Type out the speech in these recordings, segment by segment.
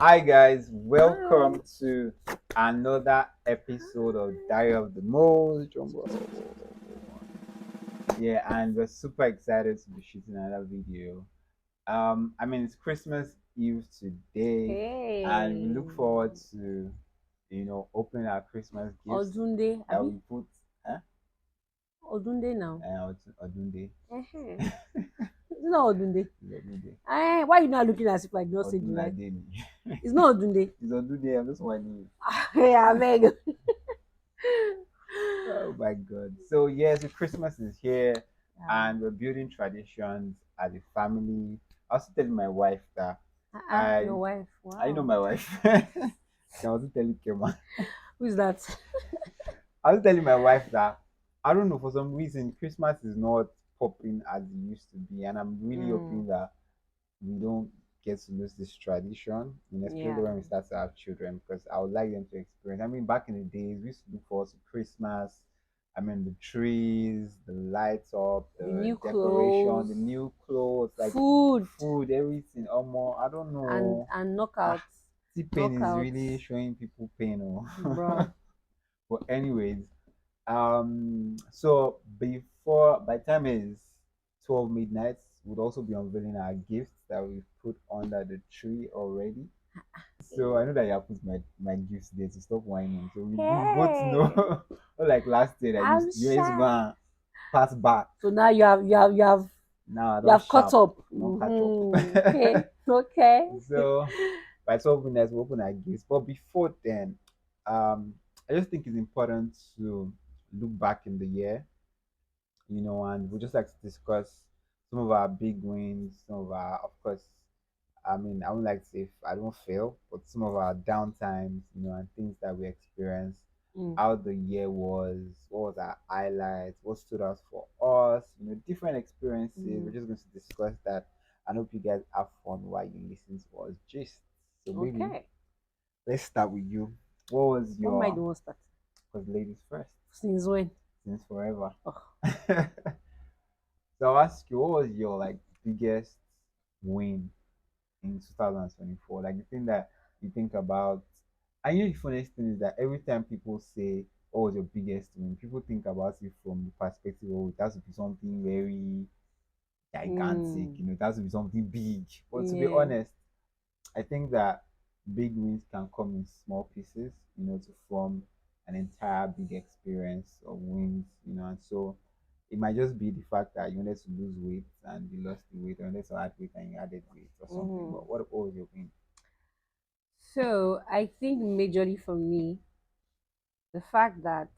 Hi guys, Hi. welcome to another episode of Diary of the Most. Yeah, and we're super excited to be shooting another video. It's Christmas Eve today, and we Hey. look forward to opening our Christmas gifts Odunde, that Abi? we put Odunde now. Odunde. It's not Odunde. Odunde. Why you not looking as if I did not say the right? Odunade. It's not Odunde. It's Odunde. I'm just wondering. Hey, I beg. Oh my God. So yes, the Christmas is here Yeah. and we're building traditions as a family. I was telling my wife that I Your wife. I know Wow. my wife. I was telling Kema. Who's that? I was telling my wife that I don't know, for some reason Christmas is not popping as it used to be, and I'm really Mm, hoping that we don't get to lose this tradition, especially yeah. when we start to have children, because I would like them to experience. Back in the days, we used to look forward to Christmas. The trees, the lights up, The the new decoration, clothes, the new clothes, like food, food, everything. Almost, I don't and know. and Ah, knockouts. T-Pain is really Knockouts, showing people pain. Oh. bro. But anyways, so by the time it's 12 midnight, we'll also be unveiling our gifts that we've put under the tree already. So I know that you have put my gifts there to stop whining. So we both know, Hey, not like last year that I'm you used to go shy. and pass back. So now you have Now I you don't have caught sharp, up. don't catch up. Okay, okay. So by 12 midnight, we open our gifts. But before then, I just think it's important to look back in the year, and we just like to discuss some of our big wins, some of our, of course, I would like to say if I don't fail, but some of our downtimes, and things that we experienced, Mm, how the year was, what was our highlights, what stood out for us, different experiences. We're mm. just going to discuss that. I hope you guys have fun while you listen to us gist. So maybe Okay. let's start with you. What was What am I your, doing start? because ladies first, Since when? since forever. Oh, So I'll ask you, what was your like biggest win in 2024? Like the thing that you think about. And the funniest thing is that every time people say, "What was your biggest win?" people think about it from the perspective of it has to be something very gigantic, mm, it has to be something big. But to be yeah. honest, I think that big wins can come in small pieces, to form an entire big experience of wins, and so it might just be the fact that you wanted to lose weight and you lost the weight, or you wanted to add weight and you added weight or something. Hmm. But what was your win? So I think majorly for me, the fact that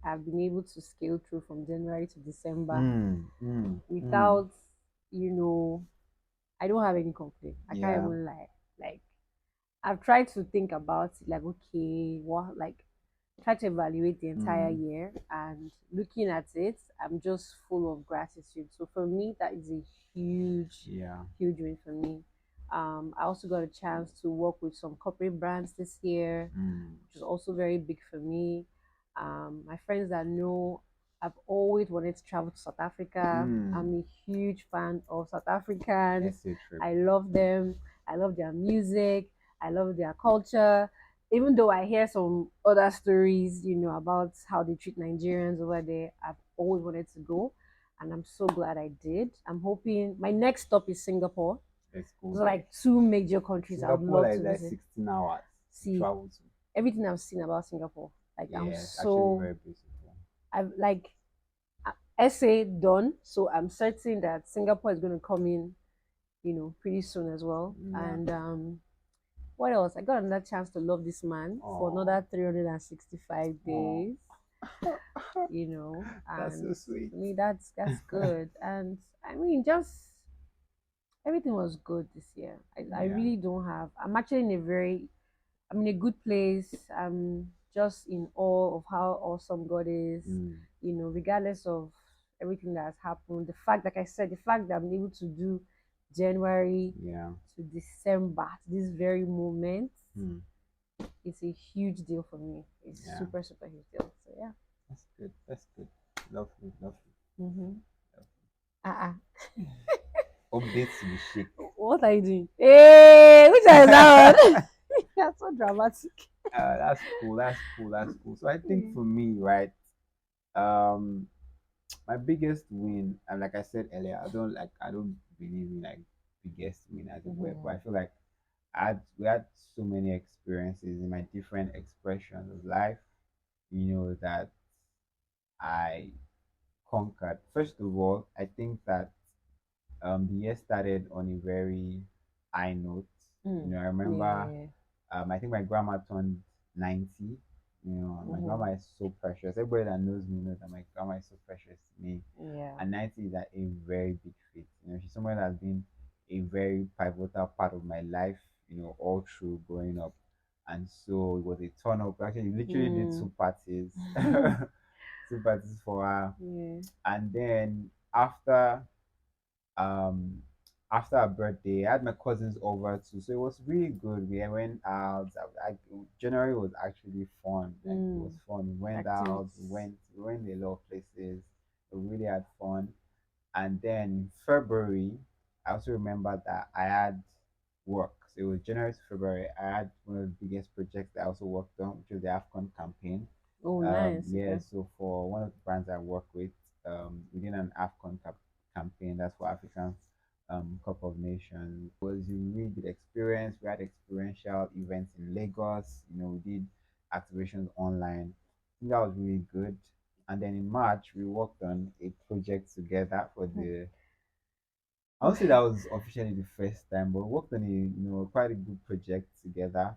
I've been able to scale through from January to December Mm, mm, mm. without, you know, I don't have any complaint. I can't Yeah. even lie. Like I've tried to think about it, like, okay, what, like, try to evaluate the entire Mm, year, and looking at it, I'm just full of gratitude. So for me, that is a huge, yeah. huge win for me. I also got a chance to work with some corporate brands this year, Mm, which is also very big for me. My friends that know I've always wanted to travel to South Africa. mm. I'm a huge fan of South Africans. Essay trip. I love them. I love their music. I love their culture. Even though I hear some other stories, about how they treat Nigerians over there, I've always wanted to go. And I'm so glad I did. I'm hoping my next stop is Singapore. Let's go Those are there. like two major countries I would Singapore love like, is to like visit. 16 hours to See travel to. everything I've seen about Singapore. Like I'm Yeah, it's actually so very beautiful. I've like essay done, so I'm certain that Singapore is going to come in, pretty soon as well. Yeah. And what else? I got another chance to love this man for Oh, another 365 oh. days, That's so and sweet. to me that's good. And I mean, just everything was good this year. I Yeah. really don't have. I'm in a good place. I'm just in awe of how awesome God is, Mm, regardless of everything that has happened. The fact, like I said, the fact that I'm able to do January yeah. to December, to this very moment, Mm, it's a huge deal for me. It's yeah. super, super huge deal. So, yeah. That's good. That's good. Lovely, lovely, Mm-hmm. lovely. Uh-uh. Updates to be shake. What are you doing? Hey, which said that one. That's so dramatic. That's cool. That's cool. That's cool. So I think Yeah. for me, right, um, my biggest win, and like I said earlier, I don't believe in like biggest win as it were, but I Mhm. feel like we had so many experiences in my different expressions of life, that I conquered. First of all, I think that the year started on a very high note. Mm. I remember, Yeah. I think my grandma turned 90. My Mhm. grandma is so precious. Everybody that knows me knows that my grandma is so precious to me. Yeah. And 90 is a very big feat. She's someone that's been a very pivotal part of my life, all through growing up. And so it was a turn up. Actually, we literally did Mm. two parties, two parties for her. Yeah. And then um after her birthday, I had my cousins over too, so it was really good. We went out. January was actually fun. Like it was Mm. fun. We went out. Activities. We went a lot of places. We really had fun. And then in February, I also remember that I had work. So it was January to February. I had one of the biggest projects that I also worked on, which was the AFCON campaign. Oh, nice. Yeah, Okay. so for one of the brands I work with, we did an AFCON campaign. That's for African Cup of Nations. It was a really good experience. We had experiential events in Lagos. We did activations online. I think that was really good. And then in March, we worked on a project together for the. I won't say that was officially the first time, but we worked on a quite a good project together.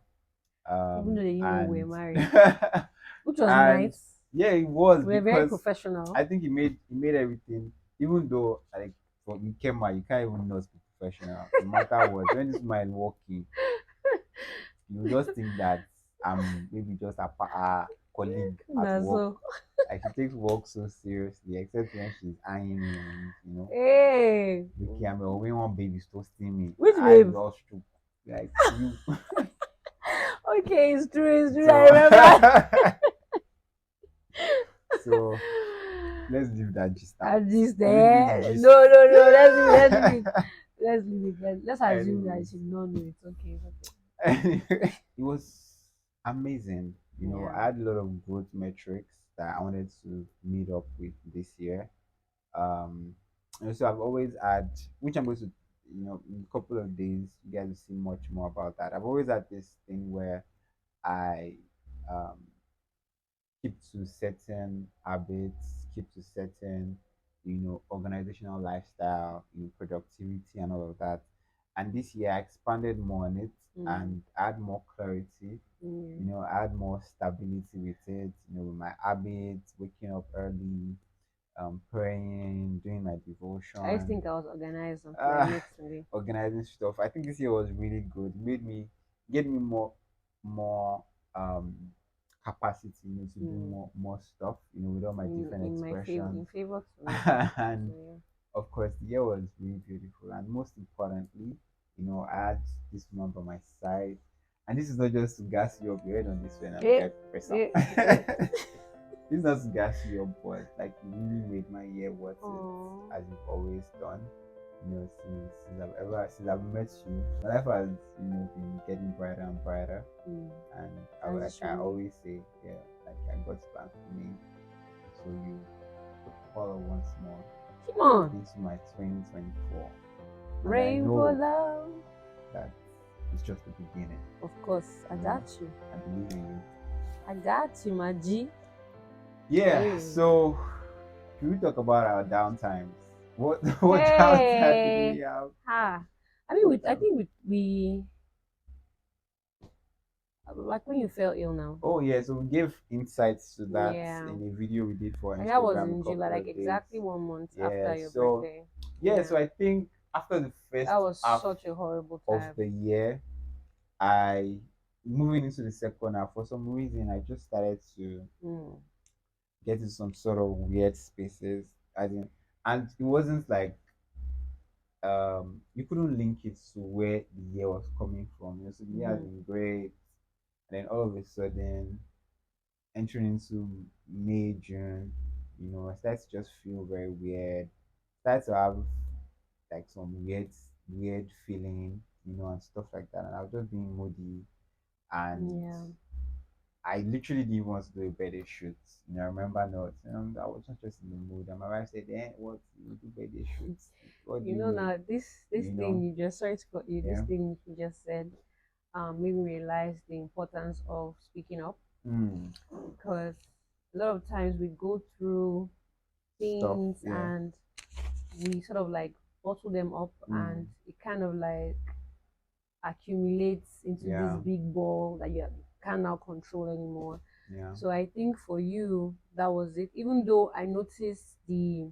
Even though they didn't know we And were married, which was and nice. yeah, it was We were very because professional. I think it made everything. Even though like from Kema, you can't even know to be professional. No matter what, when this man walking, you just think that I'm maybe just a colleague at Nah, work. so Like she takes work so seriously, except when she's eyeing me and hey, looking at me or when one baby's toasting me. which I babe? lost to like you. Okay, it's true. It's true. I So remember. so let's leave that gist out. I'm just Leave this there. gist. No, no, no. Let's leave it. Let's leave it. Let's leave it. Let's assume that Anyways, she no know. It's okay. It's okay. it was amazing. Yeah. I had a lot of growth metrics that I wanted to meet up with this year. And so I've always had, which I'm going to, in a couple of days, you guys will see much more about that. I've always had this thing where I um, keep to certain habits, keep to certain, organizational lifestyle, productivity and all of that. And this year I expanded more on it Mm. and add more clarity, Yeah. add more stability with it, with my habits, waking up early, praying, doing my I just devotion, think I was organized on uh, planet today. organizing stuff. I think this year was really good. Gave me more um capacity, to do Mm. more stuff, with all my different In my favor, expressions. in favor to me. So And yeah. of course, the year was really beautiful. And most importantly, I had this man by my side. And this is not just to gas you up. You heard on this one, I'm Eh, get press up. eh, eh. This is not to gas you up, but like you really made my year worth it, Oh. as you've always done. Since I've met you, my life has been getting brighter and brighter. Mm. And As it like should I be. always say, yeah, like God's plan for me. So you put color once more Come on. into my 2024, and I Rainbow know love. that it's just the beginning. Of course, I You know, got you. I believe in you. I got you, my G. Yeah. Hey. So should we talk about our downtimes? What what downtime did we Hey. have? Ha. I mean, I Um, think we like when you fell ill now. oh yeah, so we gave insights to that Yeah. in a video we did for Like that was Instagram a in July, couple like of days. exactly 1 month Yeah. after your So birthday. yeah, so Yeah. I think after the first That was half such a horrible of time. the year, I moving into the second half, for some reason I just started to Mm. get into some sort of weird spaces. As in, and it wasn't like you couldn't link it to where the year was coming from. So the year has Mm-hmm. been great, and then all of a sudden, entering into May, June, I started to just feel very weird. Started to have like some weird feeling. and stuff like that. And I was just being moody, and Yeah. I literally didn't want to do a birthday shoot. I remember not. I was not just in the mood. And my wife said, what you do birthday shoots? What do You you know, mean? now this You thing know? you just, sorry to cut you, this Yeah. thing you just said made me realize the importance of speaking up, Mm. because a lot of times we go through Stuff. things Yeah. and we sort of like bottle them up, and Mm. it kind of like accumulates into this Yeah. big ball that you can't now control anymore. Yeah. So I think for you, that was it. Even though I noticed the,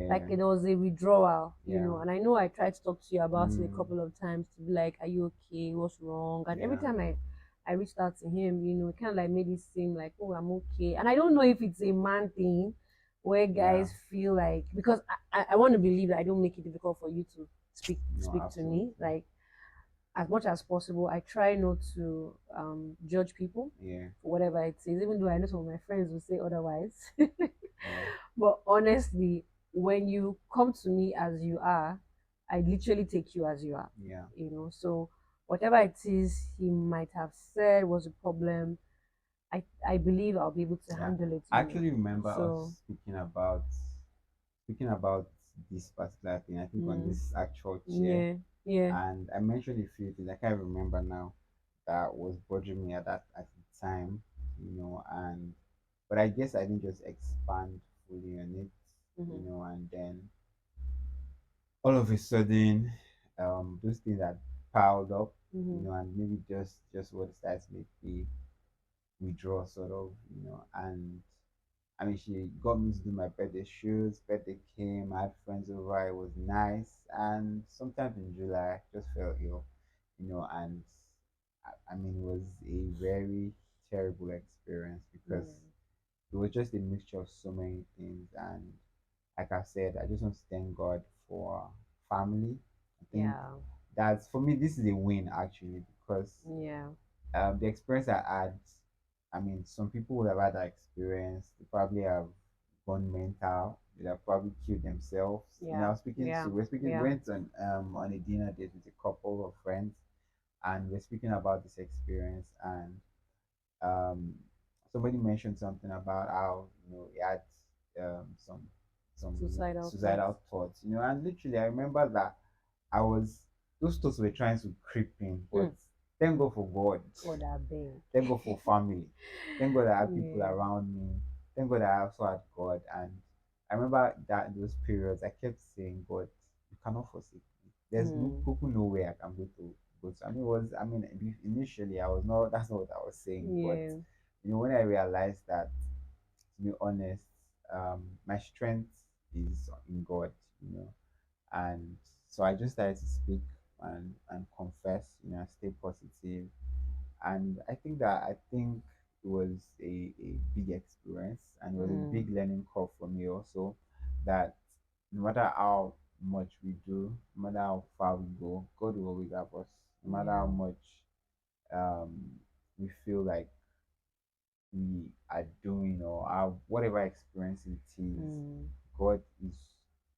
like, Yeah. it was a withdrawal, Yeah. and I know I tried to talk to you about it a Mm. couple of times to be like, are you okay? What's wrong? And every Yeah. time I reached out to him, it kind of like made it seem like, oh, I'm okay. And I don't know if it's a man thing where Yeah. guys feel like, because I want to believe that I don't make it difficult for you to No, speak to me. absolutely. Like, as much as possible, I try not to judge people Yeah. for whatever it is, even though I know some of my friends will say otherwise. Yeah. But honestly, when you come to me as you are, I literally take you as you are. Yeah. So whatever it is he might have said was a problem, I believe I'll be able to Yeah. handle it. I actually remember So us speaking about this particular thing, I think on mm, this actual chair, yeah, yeah. and I mentioned a few things I can't remember now that was bothering me at the time, and but I guess I didn't just expand fully on it, Mm-hmm, and then all of a sudden, those things that piled up, mm-hmm, and maybe just what starts make me withdraw sort of, and I mean, she got me to do my birthday shoots. Birthday came, I had friends over. It was nice. And sometime in July, I just felt ill, and I mean, it was a very terrible experience because yeah, it was just a mixture of so many things. And like I said, I just want to thank God for family. I think yeah, that's for me, this is a win actually because yeah, the experience I had, I mean, some people would have had that experience. They probably have gone mental. They have probably killed themselves. I yeah, was speaking yeah, to, we're speaking, yeah. went on a dinner date with a couple of friends, and we're speaking about this experience, and um, somebody mentioned something about how he had some Suicidal thoughts. suicidal thoughts, and literally I remember that I was those thoughts were trying to creep in, Hmm. but thank God for God. God, I beg. Thank God for family. Thank God I have people Yeah. around me. Thank God I also had God. And I remember that in those periods, I kept saying, God, you cannot forsake me. There's no Hmm. people nowhere I can go to. Initially I was not, that's not what I was saying. But, Yeah. when I realized that, to be honest, my strength is in God, and so I just started to speak and confess, stay positive, and I think it was a big experience, and it was a Hmm. big learning curve for me also, that no matter how much we do, no matter how far we go, God will always have us. No matter how Yeah. much um, we feel like we are doing, or whatever experience it is, Hmm. God is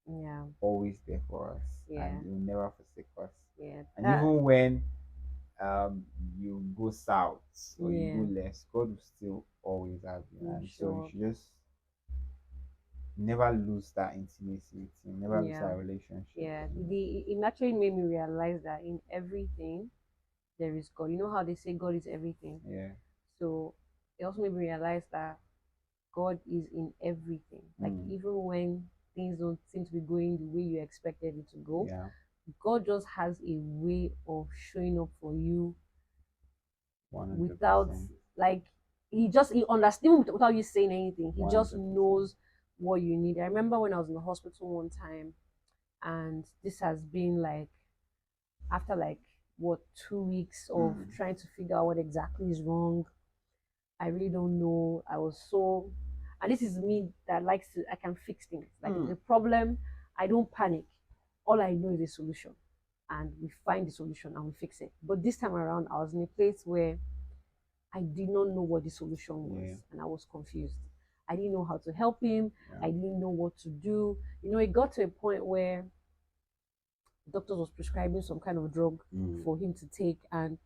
Yeah. always there for us, and Yeah. He will never forsake us. Yeah. And That. even when you go south or you Yeah. go left, God will still always have you. I'm And so you sure. should just never lose that intimacy with Him, never lose Yeah. that relationship. Yeah. It actually made me realize that in everything there is God. You know how they say God is everything. Yeah. So it also made me realize that God is in everything. Like, Mm. even when things don't seem to be going the way you expected it to go, Yeah. God just has a way of showing up for you One hundred without, percent. like, he understands without you saying anything. He One just hundred percent. knows what you need. I remember when I was in the hospital one time, and this has been like, after like, what, 2 weeks of Mm. trying to figure out what exactly is wrong. I really don't know. I was so, and this is me that likes to, I can fix things. Like, there's Mm. a problem, I don't panic. All I know is a solution, and we find the solution and we fix it. But this time around, I was in a place where I did not know what the solution was, Yeah. and I was confused. I didn't know how to help him. Yeah. I didn't know what to do. It got to a point where The doctor was prescribing some kind of drug Mm. for him to take, and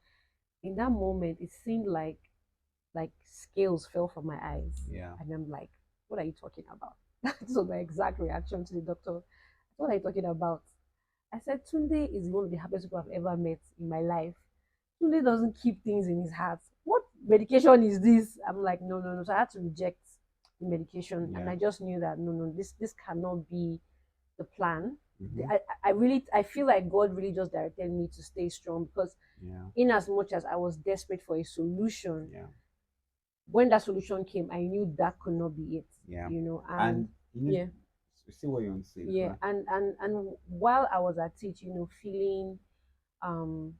in that moment, it seemed like scales fell from my eyes, Yeah. and I'm like, "What are you talking about?" So my exact reaction to the doctor, "What are you talking about?" I said, "Tunde is one of the happiest people I've ever met in my life. Tunde doesn't keep things in his heart. What medication is this?" I'm like, "No, no, no." So I had to reject the medication, and Yeah. I just knew that no, no, this cannot be the plan. Mm-hmm. I really I feel like God really just directed me to stay strong, because Yeah. in as much as I was desperate for a solution, Yeah. when that solution came, I knew that could not be it, Yeah. and And you know, yeah, see what you want to say. yeah, Huh? and while I was at it, feeling um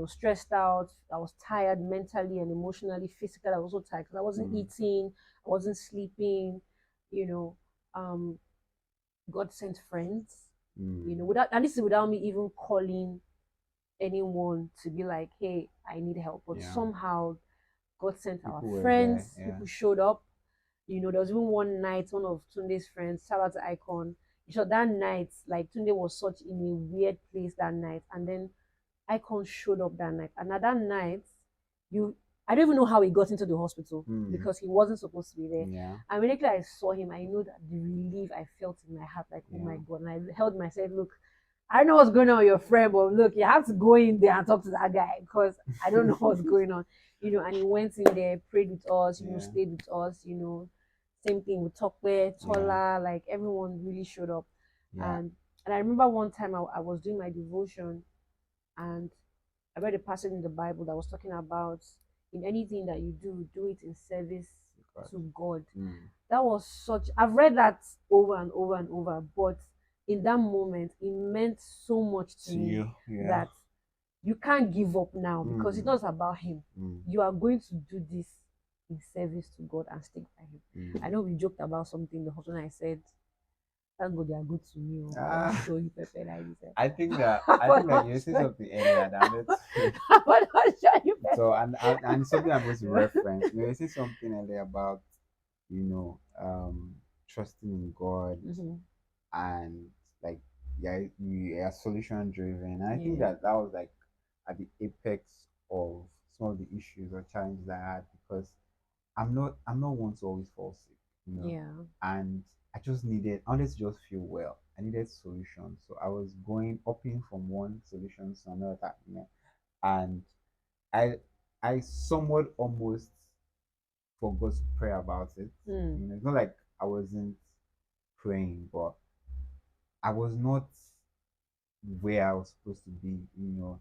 stressed out, I was tired mentally and emotionally, physically I was so tired because I wasn't Mm. eating, I wasn't sleeping, you know um God sent friends, Mm. without, and this is without me even calling anyone to be like, hey, I need help. But Yeah. somehow God sent our People were there. friends, Yeah. people showed up. There was even one night, one of Tunde's friends, shout out to Icon. So that night, like Tunde was such in a weird place that night. And then Icon showed up that night. And at that night, you I don't even know how he got into the hospital Mm. because he wasn't supposed to be there. Yeah. And immediately I saw him, I know that the relief I felt in my heart, like, oh Yeah. my God. And I held myself, look, I know what's going on with your friend, but look, you have to go in there and talk to that guy because I don't know what's going on. And he went in there, prayed with us, Yeah. stayed with us, same thing with Tokwe, Yeah. Tola, like everyone really showed up. Yeah. And I remember one time I was doing my devotion, and I read a passage in the Bible that was talking about, in anything that you do, do it in service God. to God. Mm. That was such, I've read that over and over and over, but in that moment, it meant so much to To me you. Yeah. that you can't give up now because it's Mm. not about him. Mm. You are going to do this in service to God and stick by him. I Mm. know we joked about something the husband, I said, thank God they are good to me. Oh. I want to Ah. show you Pepe like this. I think that you said something earlier that I'm not. I want to show you So Pepe. and something I'm going to reference. You said something earlier about you know trusting in God Mm-hmm. and like yeah you are solution driven. And I think Yeah. that was like at the apex of some of the issues or challenges I had because I'm not one to always fall sick, Yeah. and I wanted to just feel well. I needed solutions, so I was going upping from one solution to another, and I I somewhat almost forgot to pray about it. Mm. It's not like I wasn't praying, but I was not where I was supposed to be. You know,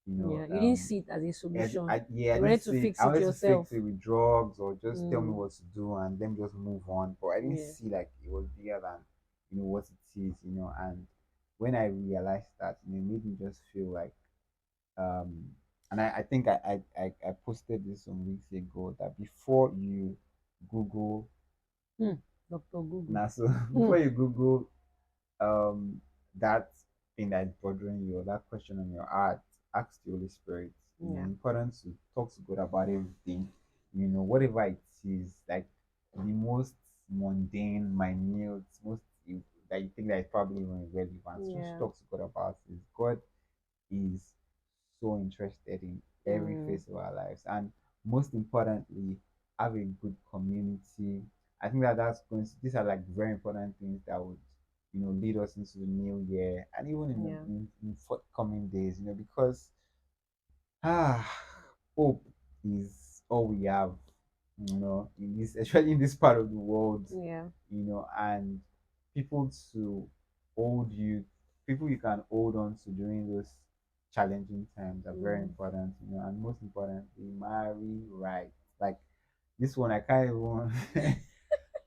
Yeah. You didn't see it as a solution. yeah, I You didn't wanted to see it. fix I it wanted to yourself. fix it with drugs or just tell me Mm. what to do and then just move on. But I didn't Yeah. see like it was bigger than what it is. And when I realized that, it made me just feel like um, and I think I posted this some weeks ago that before you Google Mm. Dr. Google. now, so before Mm. you Google um that thing that is bothering you or that question on your heart, ask the Holy Spirit. Yeah. Important to talk to God about everything. Whatever it is, like the most mundane, minute, most that you think that is probably even irrelevant. Just Yeah. talk to God about it. God is so interested in every Mm. phase of our lives, and most importantly, have a good community. I think that these are like very important things that would lead us into the new year and even in Yeah. in forthcoming days, because ah hope is all we have, in this especially in this part of the world, Yeah. and people to hold you people you can hold on to during those challenging times are very Mm. important, and most importantly, marry right. Like this one, I can't even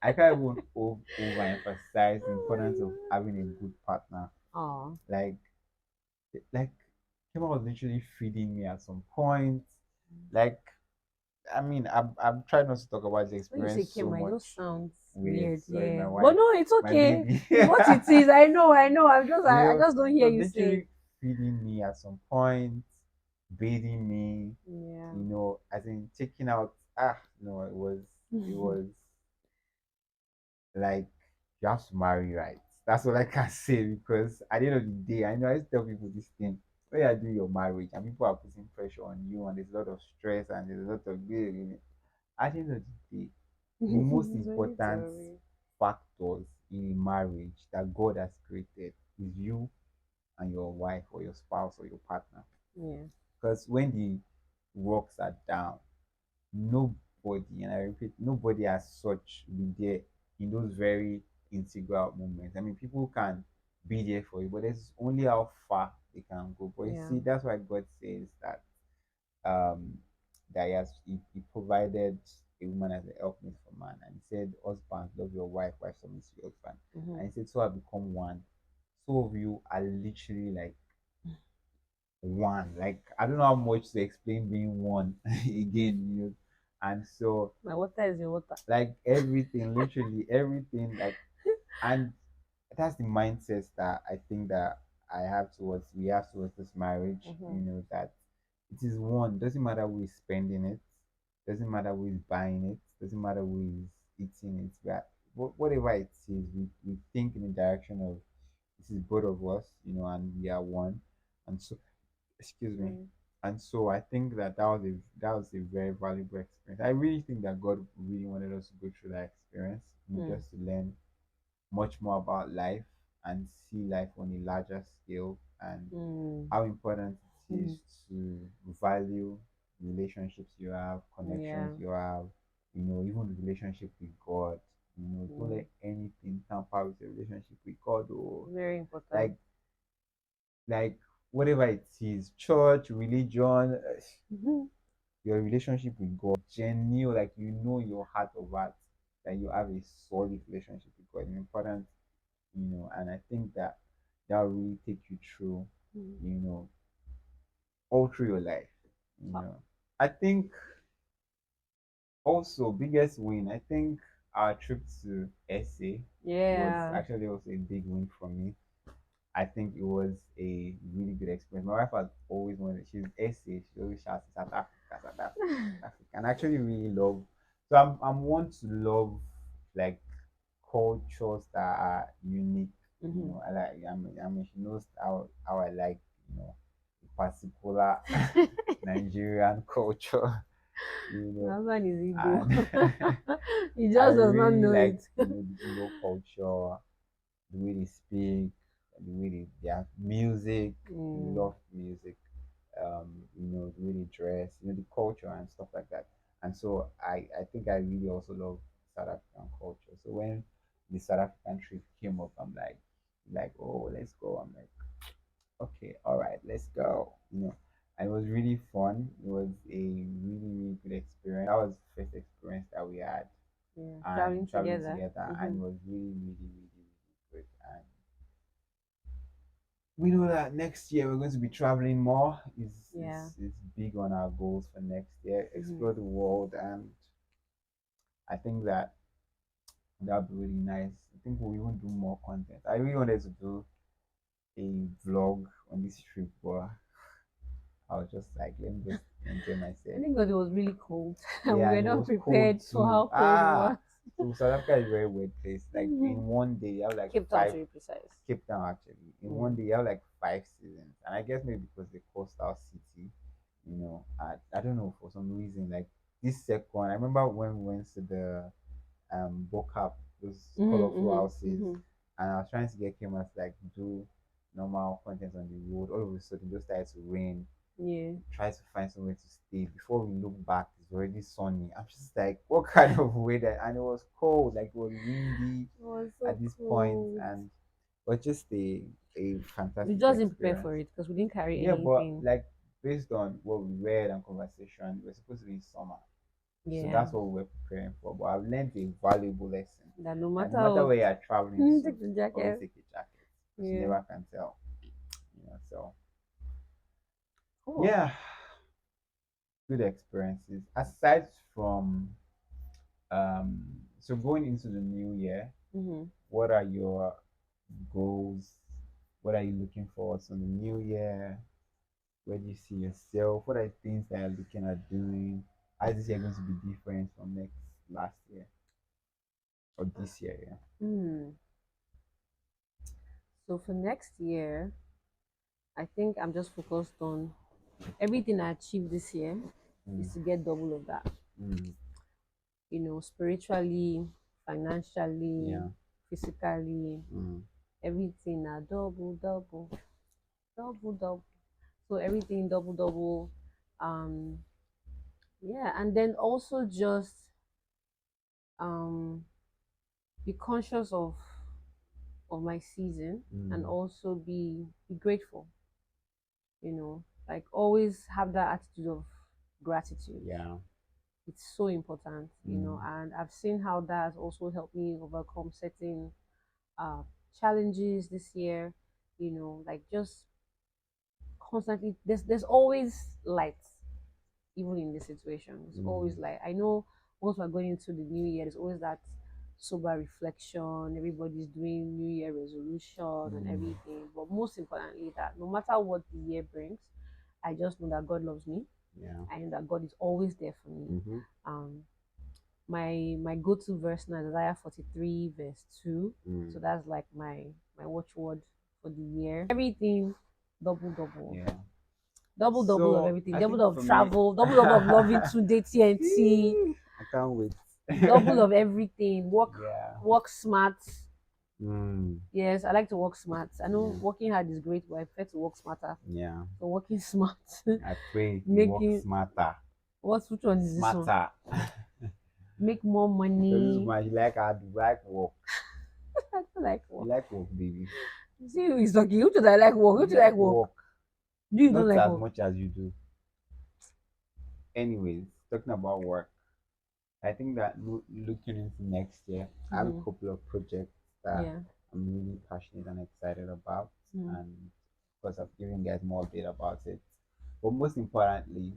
I can't even overemphasize the importance of having a good partner. Oh. Like like Kima was literally feeding me at some point. Like, I mean, I'm trying not to talk about the When you say experience so Kema, it just much sounds with, weird. sorry, Yeah. my But wife, no, it's my okay. baby. It's what it is. I know. I know. I just don't She hear was you say. literally feeding me at some point, bathing me, Yeah. as in taking out. No, it was like you have to marry right. That's all I can say because at the end of the day, I know I used to tell people this thing. When you are doing your marriage and people are putting pressure on you and there's a lot of stress and there's a lot of at the end of the day, the most So you important tell me. factors in a marriage that God has created is you and your wife or your spouse or your partner. Yeah. Because when the rocks are down, nobody, and I repeat, nobody as such will be there in those very integral moments. I mean, people can be there for you, but there's only how far they can go. But you Yeah. see, that's why God says that um he provided a woman as a helpmate for man, and he said, "Husbands, love your wife, wife submit to your husband." Hmm. And he said, "So have become one." Two of you are literally like one. Like I don't know how much to explain being one again, and so My water is your water. like everything, literally everything, like and that's the mindset that I think that we have towards this marriage, Hmm. that it is one. Doesn't matter who is spending it, doesn't matter who is buying it, doesn't matter who is eating it. Whatever it is, we think in the direction of this is both of us, and we are one. And so, excuse me. Mm. And so I think that was a very valuable experience. I really think that God really wanted us to go through that experience, Mm. just to learn much more about life and see life on a larger scale, and Mm. how important it is Mm. to value relationships you have, Yeah. connections you have, even relationship with God. Don't Mm. let anything tamper with your relationship with God, or Very important. like like whatever it is, church, religion, Mhm. your relationship with God, genuine, like your heart of heart that you have a solid relationship with God. It's important, and I think that will really take you through, Mm. you know, all through your life. You Wow. know, I think also biggest win. I think our trip to SA was Yeah. actually also a big win for me. I think it was a really good experience. My wife has always wanted. She's SA. She always shouts South Africa, South Africa, South Africa, and I actually really love. So I'm one to love like cultures that are unique. Hmm. I mean, she knows how I like, particular Nigerian culture, you My know, husband is Igbo. and He I just does not really know like, it. the Igbo culture, the way they speak, the way their music. We Mm. love music. The way they dress, the culture and stuff like that. And so I think I really also love South African culture. So when the South African trip came up, I'm like, oh, let's go. I'm like, okay, all right, let's go. And it was really fun. It was a really, really good experience. That was the first experience that we had, Yeah. and Traveling traveling together. together, and Hmm. it was really, really, really, really good. And we know that next year we're going to be traveling more. Yeah. Is big on our goals for next year. Hmm. Explore the world, and I think that'll be really nice. I think we'll even do more content. I really wanted to do a vlog on this trip, but I was just like, let me just enjoy I myself. think because it was really cold and we Yeah, were and it not was cold prepared for too. how cold it was. So South Africa is a very weird place. Like Mhm. in one day, you have like Cape Town to five. be precise. Cape Town actually. In Mm. one day, you have like 5 seasons, and I guess maybe because the coastal city, I don't know, for some reason, like this second. I remember when we went to the Bocap, those colorful Mm-hmm, houses, hmm. and I was trying to get cameras to like do normal content on the road. All of a sudden, it just started to rain. Yeah. Try to find somewhere to stay. Before we look back, it's already sunny. I'm just like, what kind of weather? And it was cold, like it was windy It was so at this point, cold. and but just a We fantastic just didn't prepare experience. for it because we didn't carry Yeah, but anything. like based on what we read and conversation, we're supposed to be in summer. So Yeah. that's what we were preparing for. But I've learned a valuable lesson That no that no matter matter what, where you're traveling to, take the always jacket. take a jacket because you Yeah. never can tell. So Cool. yeah, good experiences. Aside from um, so going into the new year, Mm-hmm. what are your goals? What are you looking forward to in the new year? Where do you see yourself? What are things that you're looking at doing? How is this year going to be different from last year or this year? Yeah. Mm. So for next year, I think I'm just focused on everything I achieved this year is Mm, to get double of that. mm, Spiritually, financially, yeah. physically, Mm, everything are double, double, double, double. So everything double, double. Um, yeah, and then also just um be conscious of my season and mm, also be grateful. Like always have that attitude of gratitude. yeah. It's so important, Mm, and I've seen how that has also helped me overcome certain uh, challenges this year. Like just constantly, there's always light, even in this situation. There's always mm, light. I know once we're going into the new year, there's always that sober reflection. Everybody's doing New Year resolution and mm, everything. But most importantly, that no matter what the year brings, I just know that God loves me. yeah. I know that God is always there for me. Mm-hmm. Um, my go-to verse now is Isaiah 43 verse 2. So Mm, that's like my watchword for the year. Everything double double. yeah. Double double of So everything. I Double think of for me, travel, double double of loving Tunde TNT, I can't wait. double of everything. Yeah. Work smart. Mm, Yes, I like to work smart. I know yeah. working hard is great, but I prefer to work smarter. Yeah. So working smart. I pray you work Making smarter. which one is this one? Smarter. Make more Because this money. man, you like hard like work. I don't like You work. like work, baby. See who is talking. Who do I like work? Who You do I like like work? work. Do you don't Not like as work? much as you do. Anyways, talking about work, I think that looking into next year, I have a Mm-hmm. couple of projects that Yeah. I'm really passionate and excited about. Mm. And of course, I've given you guys more update about it. But most importantly,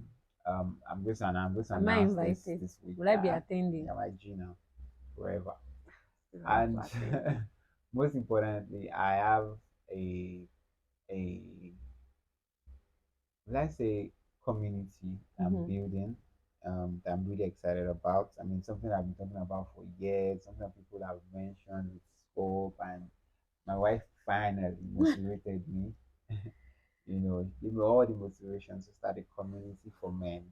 I'm going to Am I announce invited? this week Will I be that attending? yeah, my G now forever. If I have to And attend. most importantly, I have a let's say community I'm Mm-hmm. building that I'm really excited about. I mean, something I've been talking about for years, something that people have mentioned with scope, and my wife finally motivated me. Give me all the motivation to start a community for men.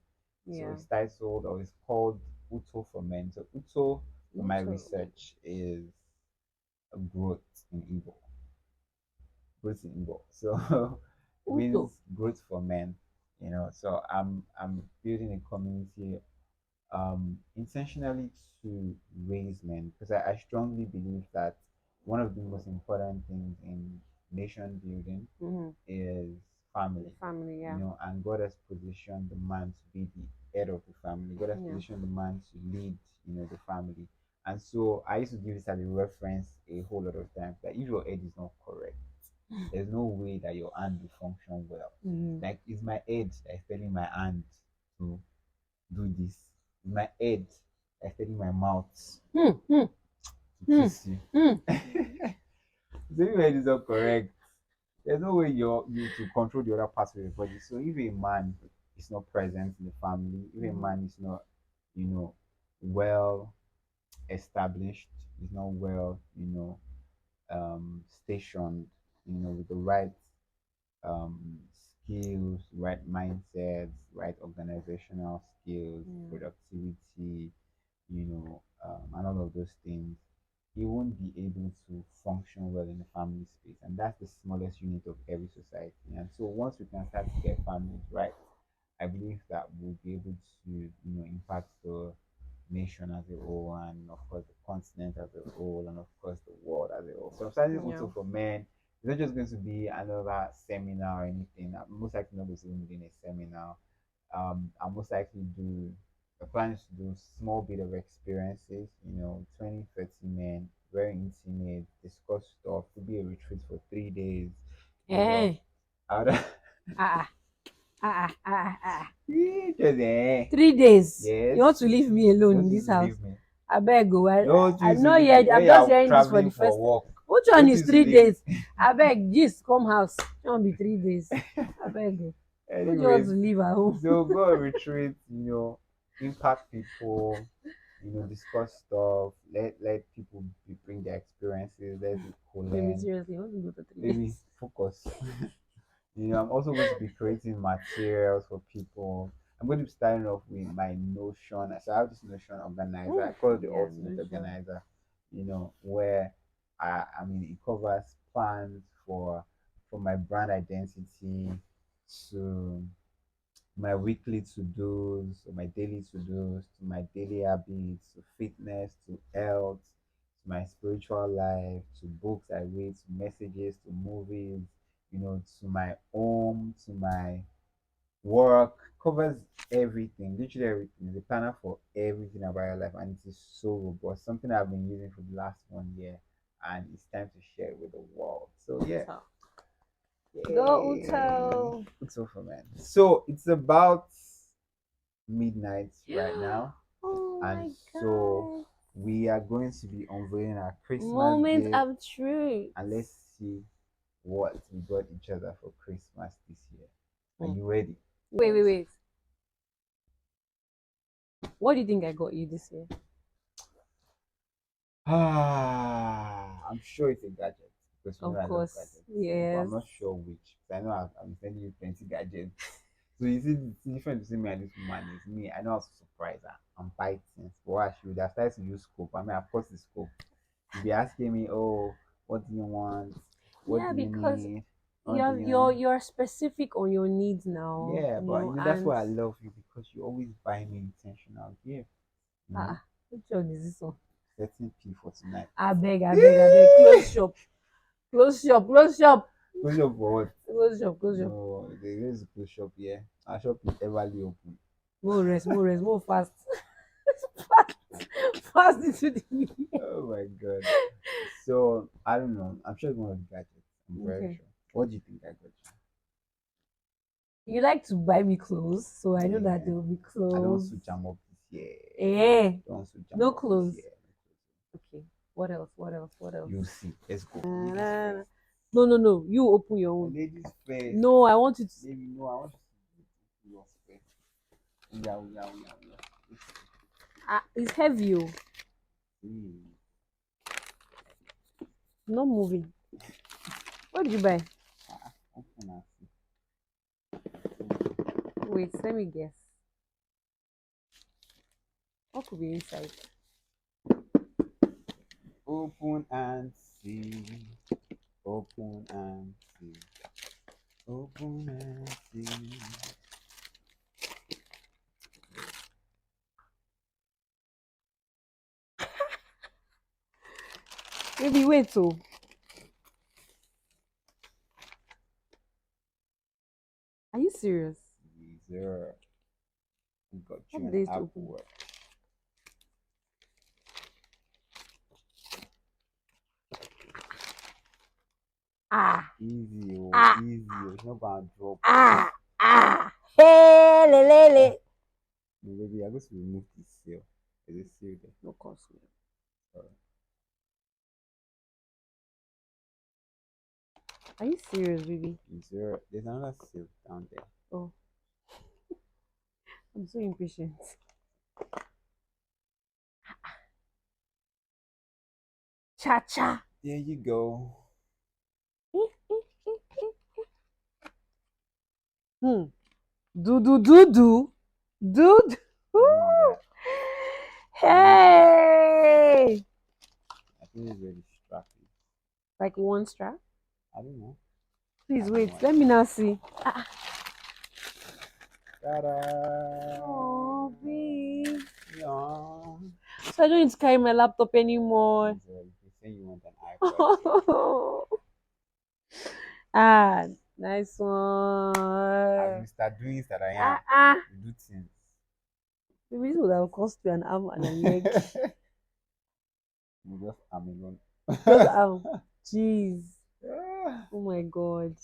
So Yeah. it's titled or it's called UTO for Men. So UTO, for my Little. research, is a growth in Igbo. Growth in Igbo. So it Uto. means growth for men. So I'm building a community intentionally to raise men because I strongly believe that one of the most important things in nation building Mm-hmm. is The family. family. Yeah. And God has positioned the man to be the head of the family. God has Yeah. positioned the man to lead, the family. And so I used to give this as a reference a whole lot of times that if your head is not correct, there's no way that your hand will function well. Mm-hmm. Like it's my head that is telling my hand to do this. It's my head that is telling my mouth Hmm. Hmm. to Hmm. kiss you. Hmm. So if your head is not correct, there's no way you to control the other parts of your body. So if a man is not present in the family, if a Mm-hmm. man is not, you know, well established, is not well, stationed, with the right skills, right mindsets, right organizational skills, Yeah. productivity, and all of those things, he won't be able to function well in the family space. And that's the smallest unit of every society. And so once we can start to get families right, I believe that we'll be able to, impact the nation as a whole, and of course the continent as a whole, and of course the world as a whole. So I'm starting Yeah. also for men. It's not just going to be another seminar or anything. I'm most likely not going to be in a seminar. I'll most likely do the plan is to do small bit of experiences, 20, 30 men, very intimate, discuss stuff. Could be a retreat for 3 days, you know. Eh. Out Ah. Ah. Ah. Ah. Ah. just 3 days. You want yes, to leave me alone in don't you this house? leave me. I beg go. Don't I'm use to not leave me yet. when I'm you just are hearing this for the traveling for first time. work. Which one Don't is use to three leave days? I beg, just come house. It won't be 3 days. I beg go. Who do you want anyways. to leave at home? So go on retreat, impact people, discuss stuff. Let people bring their experiences. Let people Baby, learn. seriously, I want to go to 3 days. Maybe focus. I'm also going to be creating materials for people. I'm going to be starting off with my Notion. So I have this Notion organizer. I Ooh, call it the yeah, ultimate no sure. organizer. Where I mean it covers plans for my brand identity, to my weekly to-dos, or my daily to-dos, to my daily habits, to fitness, to health, to my spiritual life, to books I read, to messages, to movies, to my home, to my work. Covers everything, literally everything. It's a planner for everything about your life, and it is so robust. Something I've been using for the last 1 year, and it's time to share it with the world. So yeah. So, go Yay. Uto. It's over, man. So it's about midnight right now, Oh and my so god. we are going to be unveiling our Christmas Moment gift, of truth. and let's see what we got each other for Christmas this year. Are Hmm. you ready? Wait, wait, wait. What do you think I got you this year? I'm sure it's a gadget because Of I love course. gadgets. But I'm Yes. not sure which. 'Cause I know I'm sending you plenty gadgets. So you see, the difference between me and this woman is me. I know how to surprise her. I'm biting. But what she would have started to use scope. I mean, of course, it's scope. You'll be asking me, oh, what do you want? What Yeah, do you because need? What do you're you? you're specific on your needs now, Yeah, but that's and why I love you because you always buy me intentional gifts. which one is this one? Setting P for tonight. I beg, close shop, close shop, close shop, Close shop for what? close shop, close shop. No, there is a close shop here. Our shop is everly open. More rest, more fast, fast, fast into the new year. Oh my god. So I don't know. I'm sure it's one of the gadgets. I'm very Okay. sure. What do you think I got You like to buy me clothes, so I know you? that Yeah. there will be I don't clothes. switch them up this year. Eh, Don't switch them no up this clothes. year. Okay. What else? What else? What else? You see. Let's go. Ladies No, first. no, no. You open your own. Ladies first. No, I want you to. Maybe no, I want you to do yours first. Yeah, yeah, yeah, yeah. It's heavy. Oh. Mm. Not moving. What did you buy? Open and see. Wait, let me guess. What could be inside? Open and see. Open and see. Open and see. Maybe wait. So, are you serious? Zero. We got What you an days to Apple open? Watch. Ah, Easy, oh, ah, easy. Oh. It's not gonna drop. ah. Hey, lele. No, baby, I'm going to remove this seal. Is it seal there? No cost. Sorry. Are you serious, baby? Zero. There's another seal down there. Oh, I'm so impatient. Cha cha. There you go. Hmm. Do. Do. Bring that. Bring that. Hey. I think it's very distracting. Like one strap. I don't know. I Please have wait. no Let me idea. now see. Ta-da! Oh, babe. Yeah. So I don't need to carry my laptop anymore. It's you say you want an iPad, so Ah, nice as one. we start doing that, I am. Ah, ah. We do things. Maybe this would have cost you an arm and a leg. We just am alone. Just arm. Jeez. Ah, Oh my god.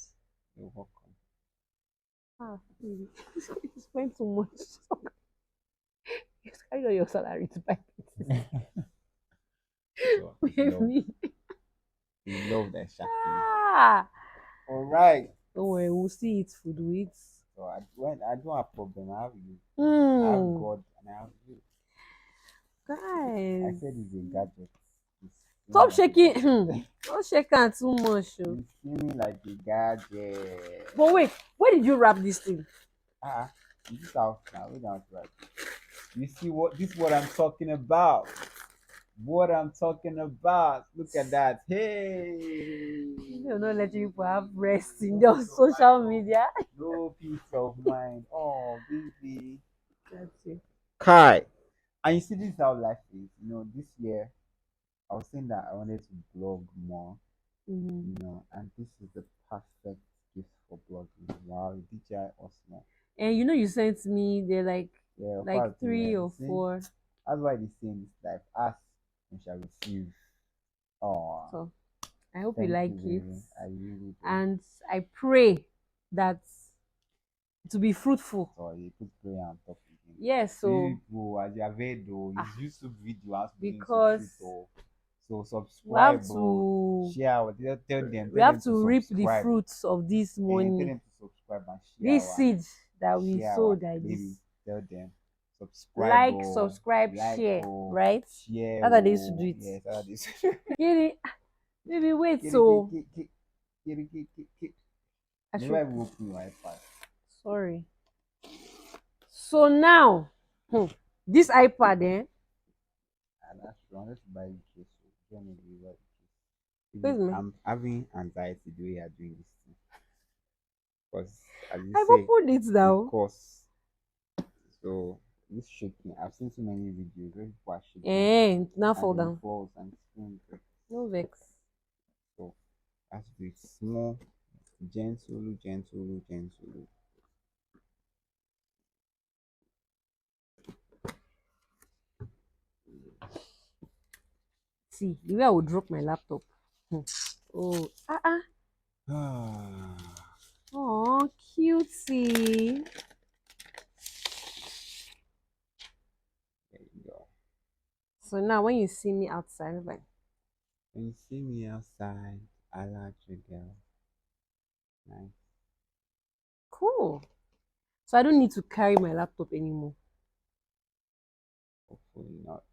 you're welcome. Ah, baby. You spend so much. You carry all your salary to buy this. So With me. we love that Shaki. Ah. All right. Don't worry, we'll see it food. We eat. So I don't have problem. I have you. I have Hmm. God and I have you. I Guys, said it's a gadget. It's stop seeming like a shaking. gadget. Don't shake hand too much. Oh. It's seeming like a gadget. But wait, where did you wrap this thing? Ah, this is out now. We don't right. You see what this is what I'm talking about. What I'm talking about. Look at that. Hey. You're not letting people have rest in No their peace of mind. social Oh. media. No peace of mind. Oh, baby. That's it. Kai. And you see, this is how life is. This year I was saying that I wanted to blog more, Mhm. and this is the perfect gift for blogging. Wow, DJI Osmo. And you sent me they're Yeah, of like course, yeah. three You or see, four. that's why they say in this life, ask and shall receive. Oh, So I hope you thank you, like it. baby. I really do. And I pray that to be fruitful. So you put prayer on top again. Yes, You so people, as you have heard, though, ah, it's YouTube video has to be into because shoot, oh. So we have subscribe, oh, to share, we tell have them to to reap the subscribe, fruits of this and tell money. them to subscribe and This seed that we share our sowed like baby. this. Tell them subscribe, Like, oh, subscribe, like, share, oh, right? share, That's how they used to do oh, it. yes, that is. Kitty, maybe wait, Kitty, kitty, so kitty, kitty, kitty, kitty. I Never should even open your iPad. sorry. So now, this iPad, And that's wrong. Let's buy the case. So, don't know what where's my I'm having anxiety the way you're doing this thing. Because, as you I've say, opened it the now. course. So, this shaking, I've seen so many videos where people are shaking Now and fall then down. falls and screams. No vex. So, I have to do it small, gentle, gentle, gentle. See, the way I would drop my laptop. Hmm. Oh, Ah, oh, cutie. there you go. So now, when you see me outside, I'm like, When you see me outside, I like you, girl. Nice. cool. So I don't need to carry my laptop anymore. Hopefully not.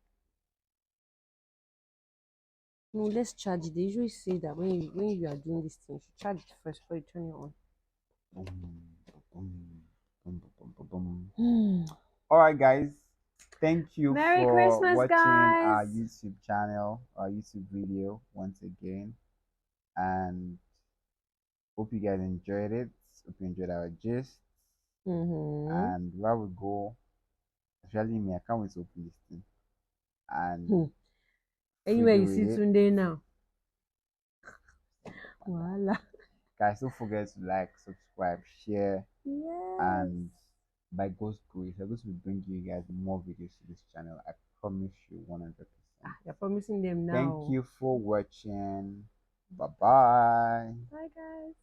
No, let's charge it. They usually say that when you are doing this thing, you should charge it first before you turn it on. Boom, boom, boom, boom, boom, boom. Hmm. All right, guys. Thank you Merry for Christmas, watching guys. our YouTube channel, our YouTube video once again. And hope you guys enjoyed it. Hope you enjoyed our gist. Mm-hmm. And where we go, especially me, I can't wait to open this thing and Hmm. Anywhere fiddle you with see it. Tunde now. Voila. Guys, don't forget to like, subscribe, share, Yes. and by God's grace, I'm going to be bringing you guys more videos to this channel. I promise you 100%. You're promising them Thank now. you for watching. Bye bye. Bye, guys.